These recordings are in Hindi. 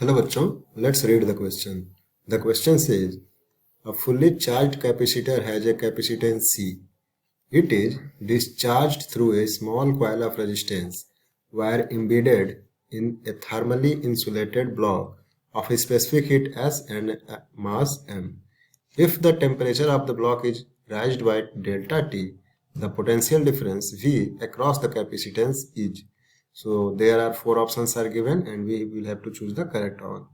Hello bachcho, let's read the question. The question says, a fully charged capacitor has a capacitance C. It is discharged through a small coil of resistance wire embedded in a thermally insulated block of a specific heat S and a mass M. If the temperature of the block is raised by delta T, the potential difference V across the capacitance is. So there are four options are given and we will have to choose the correct one.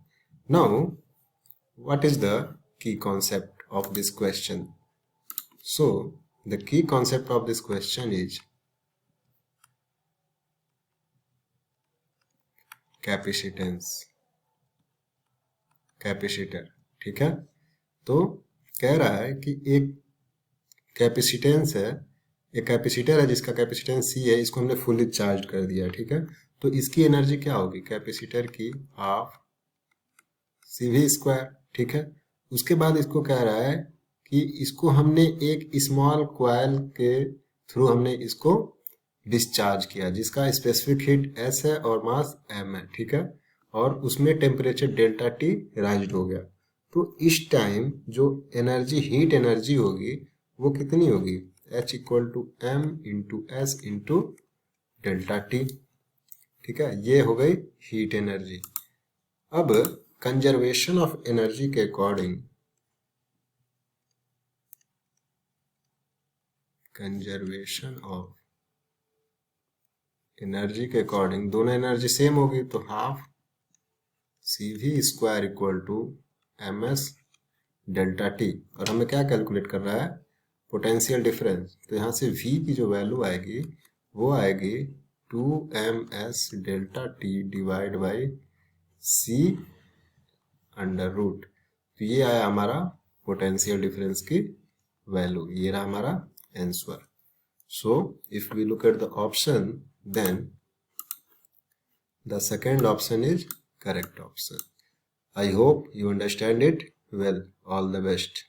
Now, what is the key concept of this question? So the key concept of this question is capacitance, capacitor. ठीक है, तो कह रहा है कि एक कैपेसिटेंस है, एक कैपेसिटर है जिसका कैपेसिटेंस सी है, इसको हमने फुली चार्ज कर दिया. ठीक है, तो इसकी एनर्जी क्या होगी? कैपेसिटर की हाफ सी वी स्क्वायर. ठीक है, उसके बाद इसको कह रहा है कि इसको हमने एक स्मॉल कॉइल के थ्रू हमने इसको डिस्चार्ज किया जिसका स्पेसिफिक हीट एस है और मास एम है. ठीक है, और उसमें टेम्परेचर डेल्टा टी राइज हो गया. तो इस टाइम जो एनर्जी हीट एनर्जी होगी वो कितनी होगी? H equal to M into S into delta T. ठीक है, ये हो गई हीट एनर्जी. अब कंजर्वेशन ऑफ एनर्जी के अकॉर्डिंग, कंजर्वेशन ऑफ एनर्जी के अकॉर्डिंग दोनों एनर्जी सेम होगी, तो half C V square equal to M S delta T. और हमें क्या कैलकुलेट कर रहा है? Potential difference. तो यहाँ से v की जो वैल्यू आएगी वो आएगी 2ms delta T divide by c under root. तो ये आया हमारा पोटेंशियल डिफरेंस की वैल्यू. ये रहा हमारा answer. So if we look at the option, then the second option is correct option. I hope you understand it well. All the best.